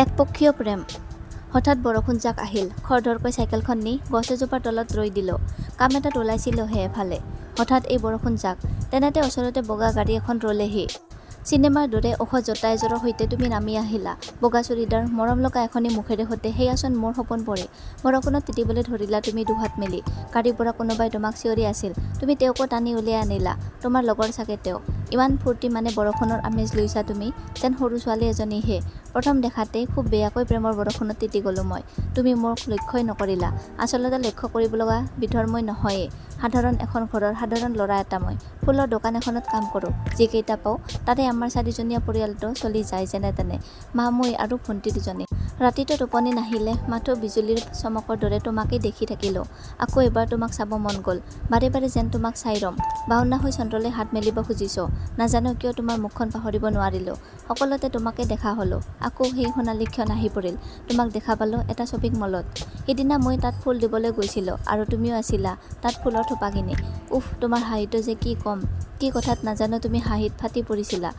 একপক্ষীয় প্ৰেম। হঠাৎ বৰষুণ জাক আহিল। খৰধৰকৈ চাইকেলখন নি গছ এজোপাৰ তলত ৰৈ দিলো। কাম এটাত ওলাইছিলোহে এফালে। হঠাৎ এই বৰষুণ জাক। তেনেতে ওচৰতে বগা গাড়ী এখন ৰলেহি। চিনেমাৰ দৰে ওখ জোতা এযোৰৰ সৈতে তুমি নামি আহিলা। বগা চুৰিদাৰ, মৰম লগা এখনি মুখেৰে সৈতে সেয়াচোন মোৰ সপোন পৰি। বৰষুণত তিতিবলৈ ধৰিলা তুমি দুহাত মেলি। গাড়ীৰ পৰা কোনোবাই তোমাক চিঞৰি আছিল। তুমি তেওঁকো টানি উলিয়াই আনিলা। তোমাৰ লগৰ চাগে তেওঁ। ইমান ফূৰ্তি মানে বৰষুণৰ আমেজ লৈছা তুমি, যেন সৰু ছোৱালী এজনীহে। প্ৰথম দেখাতেই খুব বেয়াকৈ প্ৰেমৰ বৰষুণত তিতি গ'লো মই। তুমি মোক লক্ষ্যই নকৰিলা। আচলতে লক্ষ্য কৰিব লগা বিধৰ মই নহয়েই। সাধাৰণ এখন ঘৰৰ সাধাৰণ ল'ৰা এটা মই। ফুলৰ দোকান এখনত কাম কৰোঁ। যিকেইটা পাওঁ তাতে আমাৰ 4জনীয়া পৰিয়ালটো চলি যায় যেনে তেনে। মা, মই আৰু ভণ্টি দুজনী। ৰাতিটো টোপনি নাহিলে মাথো বিজুলীৰ চমকৰ দৰে তোমাকেই দেখি থাকিলোঁ। আকৌ এবাৰ তোমাক চাব মন গ'ল। বাৰে বাৰে যেন তোমাক চাই ৰম। বাওনা হৈ চন্দ্ৰলৈ হাত মেলিব খুজিছোঁ। নাজানো কিয় তোমাৰ মুখখন পাহৰিব নোৱাৰিলোঁ। সকলোতে তোমাকে দেখা হ'লোঁ। আকৌ সেই সোণালী ক্ষণ আহি পৰিল। তোমাক দেখা পালোঁ এটা শ্বপিং মলত। সিদিনা মই তাত ফুল দিবলৈ গৈছিলোঁ আৰু তুমিও আছিলা তাত ফুলৰ থোপাখিনি। উফ, তোমাৰ হাঁহিটো যে কি কম। কি কথাত নাজানো তুমি হাঁহিত ফাটি পৰিছিলা।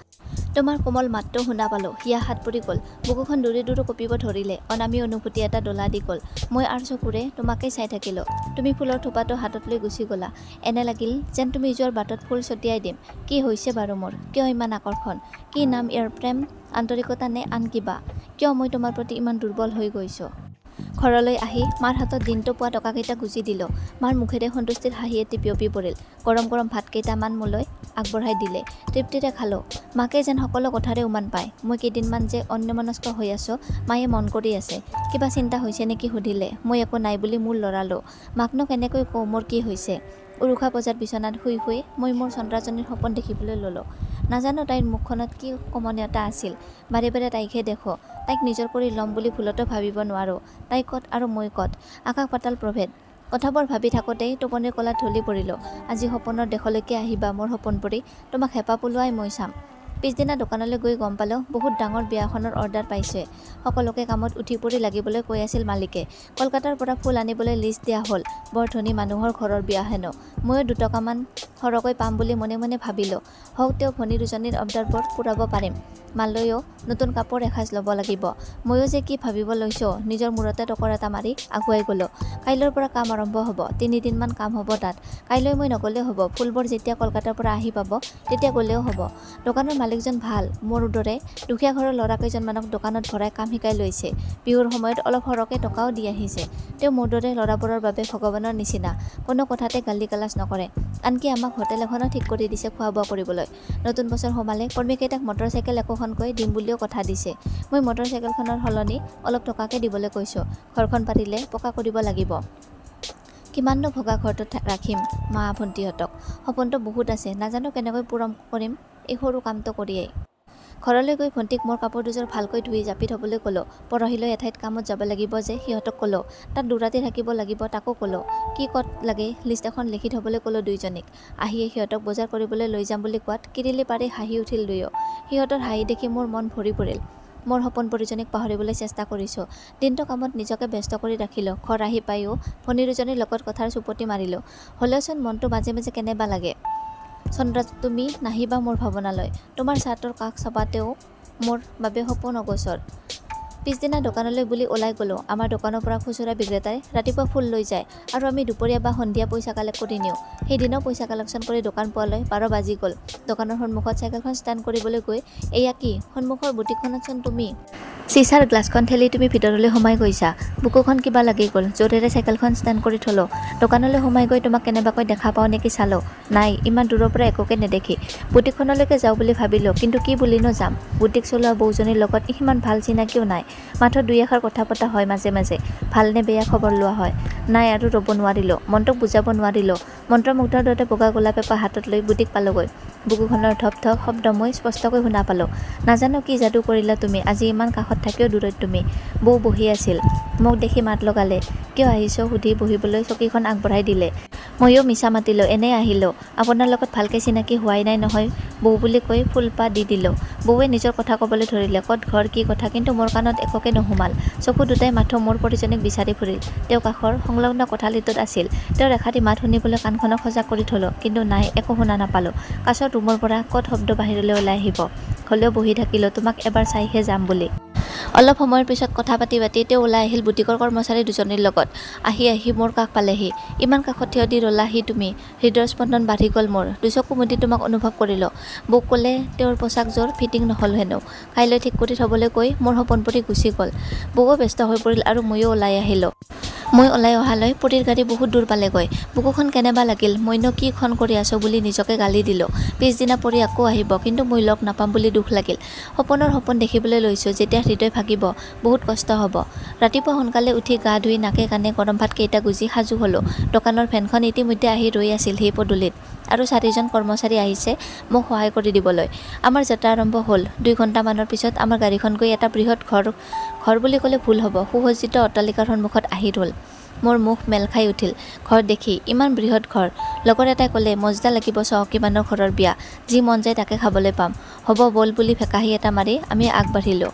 তোমাৰ কোমল মাতটো শুনা পালোঁ। হিয়া হাত পৰি গ'ল। বুকুখন দূৰে দূৰে কঁপিব ধৰিলে। অনামী অনুভূতি এটা ডলা দি গ'ল। মই আৰ চকুৰে তোমাকেই চাই থাকিলোঁ। তুমি ফুলৰ থোপাটো হাতত লৈ গুচি গ'লা। এনে লাগিল যেন তুমি যোৱাৰ বাটত ফুল ছটিয়াই দিম। কি হৈছে বাৰু মোৰ? কিয় ইমান আকৰ্ষণ? কি নাম ইয়াৰ? প্ৰেম, আন্তৰিকতা নে আন কিবা? কিয় মই তোমাৰ প্ৰতি ইমান দুৰ্বল হৈ গৈছোঁ? ঘৰলৈ আহি মাৰ হাতত দিনটো পোৱা টকাকেইটা গুজি দিলোঁ। মাৰ মুখেৰে সন্তুষ্টিৰ হাঁহি এটি বিয়পি পৰিল। গৰম গৰম ভাতকেইটামান মোলৈ আগবঢ়াই দিলে। তৃপ্তিৰে খালোঁ। মাকে যেন সকলো কথাৰে উমান পায়। মই কেইদিনমান যে অন্যমনস্ক হৈ আছোঁ, মায়ে মন কৰি আছে। কিবা চিন্তা হৈছে নেকি সুধিলে। মই একো নাই বুলি মূৰ লৰালোঁ। মাকনো কেনেকৈ কওঁ মোৰ কি হৈছে। উৰুষা বজাত বিচনাত শুই শুই মই মোৰ চন্দ্ৰাজনীৰ সপোন দেখিবলৈ ল'লোঁ। নাজানো তাইৰ মুখখনত কি কমনীয়তা আছিল। বাৰে বাৰে তাইকহে দেখোঁ। তাইক নিজৰ কৰি ল'ম বুলি ভুলতো ভাবিব নোৱাৰোঁ। তাই ক'ত আৰু মই ক'ত, আকাশ পাতাল প্ৰভেদ। কথাবোৰ ভাবি থাকোঁতেই টোপনিৰ কোলাত ঢলি পৰিলোঁ। আজি সপোনৰ দেশলৈকে আহিবা মোৰ সপোন পৰি। তোমাক হেঁপাহ পলোৱাই মই চাম। পিছদিনা দোকানলৈ গৈ গম পালোঁ বহুত ডাঙৰ বিয়াখনৰ অৰ্ডাৰ পাইছে। সকলোকে কামত উঠি পৰি লাগিবলৈ কৈ আছিল মালিকে। কলকাতাৰ পৰা ফুল আনিবলৈ লিষ্ট দিয়া হ'ল। বৰ ধনী মানুহৰ ঘৰৰ বিয়া হেনো। ময়ো দুটকামান সৰহকৈ পাম বুলি মনে মনে ভাবিলোঁ। হওক তেওঁ ভনী দুজনীৰ অৰ্ডাৰবোৰ পূৰাব পাৰিম। মালৈও নতুন কাপোৰ এসাঁজ ল'ব লাগিব। ময়ো যে কি ভাবিব লৈছোঁ। নিজৰ মূৰতে টকৰ এটা মাৰি আগুৱাই গ'লোঁ। কাইলৈৰ পৰা কাম আৰম্ভ হ'ব। 3 দিনমান কাম হ'ব তাত। কাইলৈ মই নগ'লেও হ'ব। ফুলবোৰ যেতিয়া কলকাতাৰ পৰা আহি পাব তেতিয়া গ'লেও হ'ব। দোকানৰ মালিকজন ভাল। মোৰ দৰে দুখীয়া ঘৰৰ ল'ৰা কেইজনমানক দোকানত ভৰাই কাম শিকাই লৈছে। বিহুৰ সময়ত অলপ সৰহকৈ টকাও দি আহিছে। তেওঁ মোৰ দৰে ল'ৰাবোৰৰ বাবে ভগৱানৰ নিচিনা। কোনো কথাতে গালি গালাজ নকৰে। আনকি আমাক হোটেল এখনো ঠিক কৰি দিছে খোৱা বোৱা কৰিবলৈ। নতুন বছৰ সোমালে কৰ্মীকেইটাক মটৰচাইকেল একোখনকৈ দিম বুলিও কথা দিছে। মই মটৰচাইকেলখনৰ সলনি অলপ টকাকে দিবলৈ কৈছোঁ। ঘৰখন পাৰিলে পকা কৰিব লাগিব। কিমাননো ভগা ঘৰটোত ৰাখিম মা ভণ্টিহঁতক। সপোনটো বহুত আছে। নাজানো কেনেকৈ পূৰণ কৰিম এই সৰু কামটো কৰিয়েই। ঘৰলৈ গৈ ভণ্টিক মোৰ কাপোৰ দুযোৰ ভালকৈ ধুই জাপি থ'বলৈ ক'লোঁ। পৰহিলৈ এঠাইত কামত যাব লাগিব যে সিহঁতক ক'লোঁ। তাত দুৰাতি থাকিব লাগিব তাকো ক'লোঁ। কি ক'ত লাগে লিষ্ট এখন লিখি থ'বলৈ ক'লোঁ দুইজনীক। আহিয়ে সিহঁতক বজাৰ কৰিবলৈ লৈ যাম বুলি কোৱাত কিৰিলি পাৰি হাঁহি উঠিল দুয়ো। সিহঁতৰ হাঁহি দেখি মোৰ মন ভৰি পৰিল। মোৰ সপোন পৰিজনীক পাহৰিবলৈ চেষ্টা কৰিছোঁ। দিনটো কামত নিজকে ব্যস্ত কৰি ৰাখিলোঁ। ঘৰ আহি পাইও ভনী দুজনীৰ লগত কথাৰ চুপতি মাৰিলোঁ। হ'লেওচোন মনটো মাজে মাজে কেনেবা লাগে। চন্দ্ৰা, তুমি নাহিবা মোৰ ভাৱনালৈ। তোমাৰ চাহটোৰ কাষ চাপাতেও মোৰ বাবে সপোন অগোচৰ। পিছদিনা দোকানলৈ বুলি ওলাই গ'লোঁ। আমাৰ দোকানৰ পৰা খুচুৰা বিক্ৰেতাই ৰাতিপুৱা ফুল লৈ যায় আৰু আমি দুপৰীয়া বা সন্ধিয়া পইচা কালেক্ট কৰি নিওঁ। সেইদিনাও পইচা কালেকশ্যন কৰি দোকান পোৱালৈ 12 বাজি গ'ল। দোকানৰ সন্মুখত চাইকেলখন ষ্টেণ্ড কৰিবলৈ গৈ এয়া কি, সন্মুখৰ বুটিকখনতচোন তুমি। চিচাৰ গ্লাছখন ঠেলি তুমি ভিতৰলৈ সোমাই গৈছা। বুকুখন কিবা লাগি গ'ল। জোৰেৰে চাইকেলখন ষ্টেণ্ড কৰি থলোঁ। দোকানলৈ সোমাই গৈ তোমাক কেনেবাকৈ দেখা পাওঁ নেকি চালোঁ। নাই, ইমান দূৰৰ পৰা একোকে নেদেখি। বুটিকখনলৈকে যাওঁ বুলি ভাবিলোঁ। কিন্তু কি বুলিনো যাম। বুটিক চলোৱা বৌজনীৰ লগত সিমান ভাল চিনাকিও নাই। মাত্ৰ 2 এষাৰ কথা পতা হয় মাজে মাজে। ভালনে বেয়া খবৰ লোৱা হয়। নাই আৰু ৰ'ব নোৱাৰিলোঁ। মনটোক বুজাব নোৱাৰিলোঁ। মন্ত্ৰমুগ্ধৰ দৰে বগা গোলাপ এপাহ হাতত লৈ বুটিক পালোগৈ। বুকুখনৰ ধপ ধপ শব্দ মই স্পষ্টকৈ শুনা পালোঁ। নাজানো কি যাদু কৰিলা তুমি। আজি ইমান কাষত থাকিও দূৰত তুমি। বৌ বহি আছিল। মোক দেখি মাত লগালে। কিয় আহিছ সুধি বহিবলৈ চকীখন আগবঢ়াই দিলে। ময়ো মিছা মাতিলোঁ। এনেই আহিলোঁ। আপোনাৰ লগত ভালকৈ চিনাকি হোৱাই নাই নহয় বৌ বুলি কৈ ফুলপাহ দি দিলোঁ। বৌৱে নিজৰ কথা ক'বলৈ ধৰিলে। ক'ত ঘৰ কি কথা, কিন্তু মোৰ কাণত একোকে নুসুমাল। চকু দুটাই মাথো মোৰ পৰিজনীক বিচাৰি ফুৰিল। তেওঁ কাষৰ সংলগ্ন কোঠালিটোত আছিল। তেওঁৰ এষাৰি মাত শুনিবলৈ কাণখনক সজাগ কৰি থলোঁ। কিন্তু নাই, একো শুনা নাপালোঁ। কাষৰ ৰুমৰ পৰা ক'ত শব্দ বাহিৰলৈ ওলাই আহিব। হ'লেও বহি থাকিলোঁ তোমাক এবাৰ চাইহে যাম বুলি। অলপ সময়ৰ পিছত কথা পাতি তেওঁ ওলাই আহিল বুটিকৰ কৰ্মচাৰী দুজনীৰ লগত। আহি মোৰ কাষ পালেহি। ইমান কাষত থিয় দি ৰলাহি তুমি। হৃদয়ৰ স্পন্দন বাঢ়ি গ'ল মোৰ। দুচকু মুদি তোমাক অনুভৱ কৰিলোঁ। বৌক ক'লে তেওঁৰ পোচাকযোৰ ফিটিং নহ'ল হেনো। কাইলৈ ঠিক কৰি থ'বলৈ কৈ মোৰ সপোন পৰি গুচি গ'ল। বৌও ব্যস্ত হৈ পৰিল আৰু ময়ো ওলাই আহিলোঁ। মই ওলাই অহালৈ পুৰীৰ গাড়ী বহুত দূৰ পালেগৈ। বুকুখন কেনেবা লাগিল। মইনো কি খন কৰি আছো বুলি নিজকে গালি দিলোঁ। পিছদিনা পৰি আকৌ আহিব, কিন্তু মই লগ নাপাম বুলি দুখ লাগিল। সপোনৰ সপোন দেখিবলৈ লৈছোঁ, যেতিয়া হৃদয় ভাগিব বহুত কষ্ট হ'ব। ৰাতিপুৱা সোনকালে উঠি গা ধুই নাকে কাণে গৰম ভাত কেইটা গুজি সাজু হ'লোঁ। দোকানৰ ভেনখন ইতিমধ্যে আহি ৰৈ আছিল সেই পদূলিত, আৰু 4জন কৰ্মচাৰী আহিছে মোক সহায় কৰি দিবলৈ। আমাৰ যাত্ৰা আৰম্ভ হ'ল। 2 ঘণ্টামানৰ পিছত আমাৰ গাড়ীখন গৈ এটা বৃহৎ ঘৰ বুলি ক'লে ভুল হ'ব, সুসজ্জিত অট্টালিকাৰ সন্মুখত আহি ৰ'ল। মোৰ মুখ মেল খাই উঠিল ঘৰ দেখি। ইমান বৃহৎ ঘৰ। লগৰ এটাই ক'লে মজা লাগিব চহকী মানুহৰ ঘৰৰ বিয়া, যি মন যায় তাকে খাবলৈ পাম। হ'ব বল বুলি ভেকাহি এটা মাৰি আমি আগবাঢ়িলোঁ।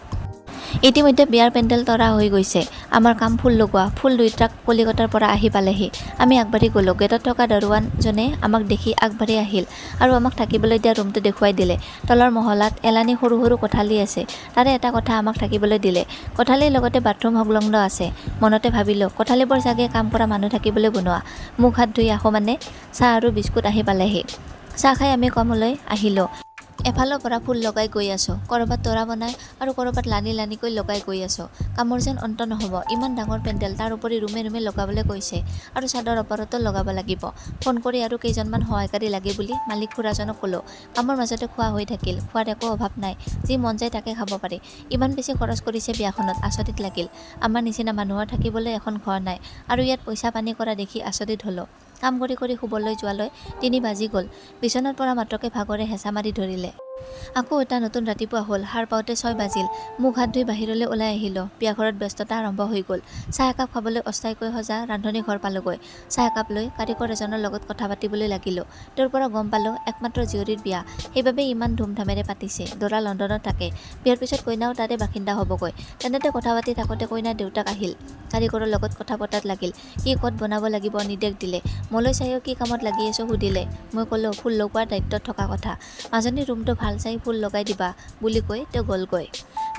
ইতিমধ্যে বিয়াৰ পেণ্ডেল তৰা হৈ গৈছে। আমাৰ কাম ফুল লগোৱা। ফুল 2 ট্ৰাক কলিকতাৰ পৰা আহি পালেহি। আমি আগবাঢ়ি গ'লোঁ। গেটত থকা দৰৱানজনে আমাক দেখি আগবাঢ়ি আহিল আৰু আমাক থাকিবলৈ দিয়া ৰুমটো দেখুৱাই দিলে। তলৰ মহলাত এলানি সৰু সৰু কোঠালি আছে। তাৰে এটা কথা আমাক থাকিবলৈ দিলে। কোঠালিৰ লগতে বাথৰুম সংলগ্ন আছে। মনতে ভাবিলোঁ কোঠালিবোৰ চাগে কাম কৰা মানুহ থাকিবলৈ বনোৱা। মুখ হাত ধুই আহোঁ মানে চাহ আৰু বিস্কুট আহি পালেহি। চাহ খাই আমি কমলৈ আহিলোঁ। এফালৰ পৰা ফুল লগাই গৈ আছোঁ, ক'ৰবাত তৰা বনাই আৰু ক'ৰবাত লানিকৈ লগাই গৈ আছোঁ। কামৰ যেন অন্ত নহ'ব। ইমান ডাঙৰ পেণ্ডেল, তাৰ উপৰি ৰুমে ৰুমে লগাবলৈ কৈছে আৰু চাদৰ ওপৰতো লগাব লাগিব। ফোন কৰি আৰু কেইজনমান সহায়কাৰী লাগে বুলি মালিক খুৰাজনক ক'লোঁ। কামৰ মাজতে খোৱা হৈ থাকিল। খোৱাৰ একো অভাৱ নাই, যি মন যায় তাকে খাব পাৰি। ইমান বেছি খৰচ কৰিছে বিয়াখনত, আচৰিত লাগিল। আমাৰ নিচিনা মানুহৰ থাকিবলৈ এখন ঘৰ নাই, আৰু ইয়াত পইচা পানী কৰা দেখি আচৰিত হ'লোঁ। কাম কৰি শুবলৈ যোৱালৈ 3 বাজি গ'ল। বিচনাৰ পৰা মাত্ৰকে ভাগৰে হেঁচা মাৰি ধৰিলে। আকৌ এটা নতুন ৰাতিপুৱা হ'ল। সাৰ পাওঁতে 6 বাজিল। মুখ হাত ধুই বাহিৰলৈ ওলাই আহিলোঁ। বিয়াঘৰত ব্যস্ততা আৰম্ভ হৈ গ'ল। চাহ একাপ খাবলৈ অস্থায়ীকৈ সজা ৰান্ধনী ঘৰ পালোগৈ। চাহ একাপ লৈ কাৰিকৰ এজনৰ লগত কথা পাতিবলৈ লাগিলোঁ। তেওঁৰ পৰা গম পালোঁ একমাত্ৰ জীয়ৰীৰ বিয়া, সেইবাবে ইমান ধুমধামেৰে পাতিছে। দৰা লণ্ডনত থাকে। বিয়াৰ পিছত কইনাও তাতে বাসিন্দা হ'বগৈ। তেনেতে কথা পাতি থাকোঁতে কইনাৰ দেউতাক আহিল। কাৰিকৰৰ লগত কথা পতাত লাগিল। কি ক'ত বনাব লাগিব নিৰ্দেশ দিলে। মোলৈ চাইও কি কামত লাগি আছো সুধিলে। মই ক'লোঁ ফুল লগোৱাৰ দায়িত্বত থকা কথা। মাজনীৰ ৰুমটো ভাল চাই ফুল লগাই দিবা বুলি কৈ তেওঁ গ'লগৈ।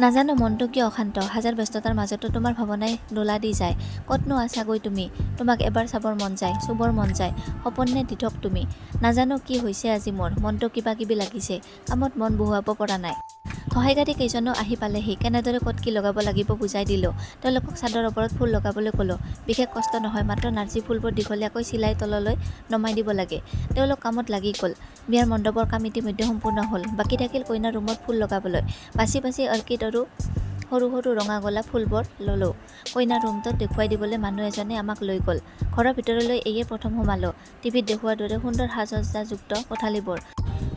নাজানো মনটো কিয় অশান্ত। হাজাৰ ব্যস্ততাৰ মাজতো তোমাৰ ভাৱনাই ডোলা দি যায়। ক'তনো আছাগৈ তুমি? তোমাক এবাৰ চাবৰ মন যায়, চুবৰ মন যায়। সপোন নে দিঠক তুমি? নাজানো কি হৈছে আজি মোৰ। মনটো কিবা কিবি লাগিছে। কামত মন বহুৱাব পৰা নাই। সহায়কাৰী কেইজনো আহি পালেহি। কেনেদৰে ক'ত কি লগাব লাগিব বুজাই দিলোঁ। তেওঁলোকক চাদৰ ওপৰত ফুল লগাবলৈ ক'লোঁ। বিশেষ কষ্ট নহয়, মাত্ৰ নাৰ্জী ফুলবোৰ দীঘলীয়াকৈ চিলাই তললৈ নমাই দিব লাগে। তেওঁলোক কামত লাগি গ'ল। বিয়াৰ মণ্ডপৰ কাম ইতিমধ্যে সম্পূৰ্ণ হ'ল। বাকী থাকিল কইনাৰ ৰুমত ফুল লগাবলৈ। বাছি অৰ্কিড আৰু সৰু সৰু ৰঙা গোলাপ ফুলবোৰ ল'লোঁ। কইনাৰ ৰুমটোত দেখুৱাই দিবলৈ মানুহ এজনে আমাক লৈ গ'ল। ঘৰৰ ভিতৰলৈ এয়ে প্ৰথম সোমালোঁ। টিভিত দেখুওৱাৰ দৰে সুন্দৰ সাজ-সজ্জাযুক্ত কোঠালিবোৰ।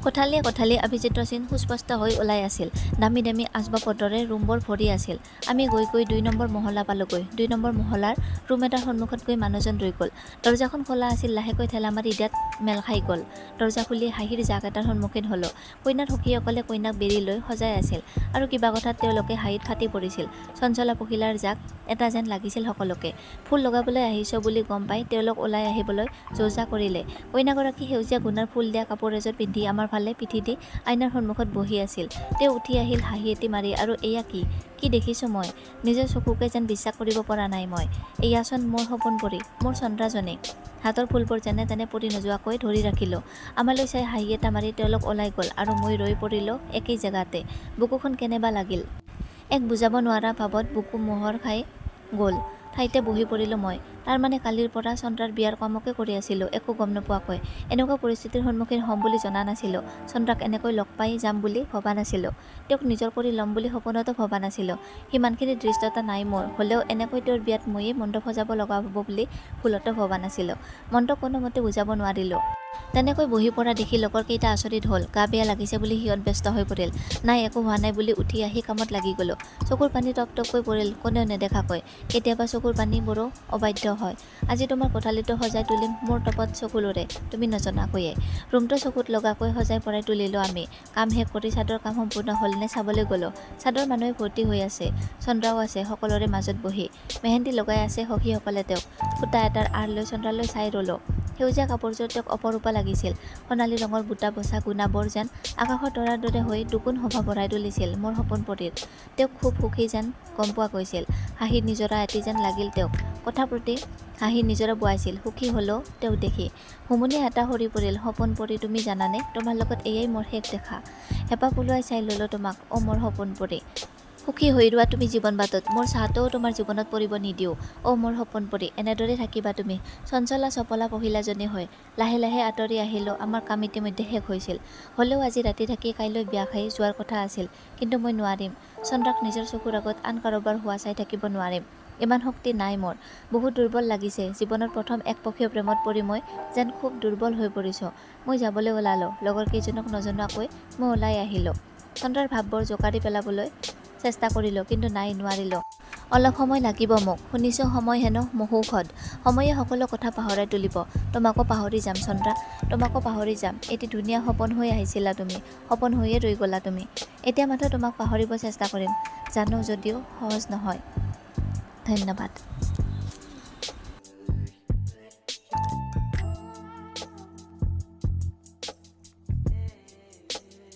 কোঠালি আভিচিত্ৰ চিন সুস্পষ্ট হৈ ওলাই আছিল। দামী আচবাবপত্ৰৰে ৰুমবোৰ ভৰি আছিল। আমি গৈ 2 নম্বৰ মহলা পালোগৈ। 2 নম্বৰ মহলাৰ ৰুম এটাৰ সন্মুখত গৈ মানুহজন ৰৈ গ'ল। দৰজাখন খোলা আছিল। লাহেকৈ ঠেলা মাৰি দিয়াত মেল খাই গ'ল। দৰজা খুলি হাঁহিৰ জাক এটাৰ সন্মুখীন হ'লোঁ। কইনাৰ সখীসকলে কইনাক বেৰি লৈ সজাই আছিল, আৰু কিবা কথাত তেওঁলোকে হাঁহিত ফাটি পৰিছিল। চঞ্চলা পখিলাৰ জাক এটা যেন লাগিছিল সকলোকে। ফুল লগাবলৈ আহিছ বুলি গম পাই তেওঁলোক ওলাই আহিবলৈ যো-জা কৰিলে। কইনাগৰাকী সেউজীয়া গুণাৰ ফুল দিয়া কাপোৰ এযোৰ পিন্ধি আমাৰ ফালে পিঠি দি আইনাৰ সন্মুখত বহি আছিল। তেওঁ উঠি আহিল হাঁহি এটি মাৰি। আৰু এয়া কি দেখিছোঁ মই? নিজৰ চকুকে যেন বিশ্বাস কৰিব পৰা নাই মই। এয়াচোন মোৰ সপোন পৰি, মোৰ চন্দ্ৰাজনী। হাতৰ ফুলবোৰ যেনে তেনে পৰি নোযোৱাকৈ ধৰি ৰাখিলোঁ। আমালৈ চাই হাঁহি এটা মাৰি তেওঁলোক ওলাই গ'ল, আৰু মই ৰৈ পৰিলোঁ একেই জেগাতে। বুকুখন কেনেবা লাগিল। এক বুজাব নোৱাৰা ভাৱত বুকু মোহৰ খাই গ'ল। ঠাইতে বহি পৰিলোঁ মই। তাৰমানে কালিৰ পৰা চন্দ্ৰাৰ বিয়াৰ কামকে কৰি আছিলোঁ, একো গম নোপোৱাকৈ। এনেকুৱা পৰিস্থিতিৰ সন্মুখীন হ'ম বুলি জনা নাছিলোঁ। চন্দ্ৰাক এনেকৈ লগ পাই যাম বুলি ভবা নাছিলোঁ। তেওঁক নিজৰ কৰি ল'ম বুলি সপোনতো ভবা নাছিলোঁ। সিমানখিনি দৃষ্টতা নাই মোৰ। হ'লেও এনেকৈ তেওঁৰ বিয়াত ময়েই মণ্ডপ সজাব লগা হ'ব বুলি ভুলতো ভবা নাছিলোঁ। মনটো কোনোমতে বুজাব নোৱাৰিলোঁ। তেনেকৈ বহি পৰা দেখি লগৰ কেইটা আচৰিত হ'ল। গা বেয়া লাগিছে বুলি সিহঁত ব্যস্ত হৈ পৰিল। নাই একো হোৱা নাই বুলি উঠি আহি কামত লাগি গ'লোঁ। চকুৰ পানী টপটপকৈ পৰিল কোনেও নেদেখাকৈ। কেতিয়াবা চকুৰ পানীবোৰো অবাধ্য হয়। আজি তোমাৰ কোঠালিটো সজাই তুলিম মোৰ টপত চকুলোৰে, তুমি নজনাকৈয়ে। ৰুমটো চকুত লগাকৈ সজাই পৰাই তুলিলোঁ আমি। কাম শেষ কৰি চাদৰ কাম সম্পূৰ্ণ হ'লনে চাবলৈ গ'লোঁ। চাদৰ মানুহে ভৰ্তি হৈ আছে। চন্দ্ৰাও আছে সকলোৰে মাজত বহি। মেহেন্দি লগাই আছে সখীসকলে তেওঁক। সূতা এটাৰ আঁৰ লৈ চন্দ্ৰালৈ চাই ৰ'লোঁ। সেউজীয়া কাপোৰযোৰ তেওঁক অপৰূপা লাগিছিল। সোণালী ৰঙৰ বুটা বচা গুণাবোৰ যেন আকাশৰ তৰাৰ দৰে হৈ দুগুণ শোভা বঢ়াই তুলিছিল মোৰ সপোন পৰীৰ। তেওঁক খুব সুখী যেন গম পোৱা গৈছিল। হাঁহিৰ নিজৰা এটি যেন লাগিল তেওঁক। কথা প্ৰতি হাঁহিৰ নিজৰা বোৱাইছিল। সুখী হ'লেও তেওঁক দেখি হুমুনিয়া এটা সৰি পৰিল। সপোন পৰী, তুমি জানানে, তোমাৰ লগত এয়াই মোৰ শেষ দেখা। হেঁপাহ পলুৱাই চাই ল'লো তোমাক, মোৰ সপোন পৰী। সুখী হৈ ৰোৱা তুমি জীৱন বাটত, মোৰ চাহটোও তোমাৰ জীৱনত পৰিব নিদিওঁ। মোৰ সপোন পৰী, এনেদৰে থাকিবা তুমি চঞ্চলা চপলা পহিলাজনী হৈ। লাহে লাহে আঁতৰি আহিলোঁ। আমাৰ কাম ইতিমধ্যে শেষ হৈছিল। হ'লেও আজি ৰাতি থাকি কাইলৈ বিয়া খাই যোৱাৰ কথা আছিল। কিন্তু মই নোৱাৰিম। চন্দ্ৰাক নিজৰ চকুৰ আগত আন কাৰোবাৰ হোৱা চাই থাকিব নোৱাৰিম। ইমান শক্তি নাই মোৰ। বহুত দুৰ্বল লাগিছে। জীৱনত প্ৰথম একপক্ষীয় প্ৰেমত পৰি মই যেন খুব দুৰ্বল হৈ পৰিছোঁ। মই যাবলৈ ওলালোঁ। লগৰ কেইজনক নজনোৱাকৈ মই ওলাই আহিলোঁ। চন্দ্ৰাৰ ভাৱবোৰ জোকাৰি পেলাবলৈ চেষ্টা কৰিলোঁ, কিন্তু নাই, নোৱাৰিলোঁ। অলপ সময় লাগিব মোক। শুনিছোঁ সময় হেনো মহৌষধ। সময়ে সকলো কথা পাহৰাই তুলিব। তোমাকো পাহৰি যাম চন্দ্ৰা, তোমাকো পাহৰি যাম। এটি ধুনীয়া সপোন হৈ আহিছিলা তুমি, সপোন হৈয়ে ৰৈ গ'লা তুমি। এতিয়া মাথো তোমাক পাহৰিব চেষ্টা কৰিম, জানো যদিও সহজ নহয়। ধন্যবাদ।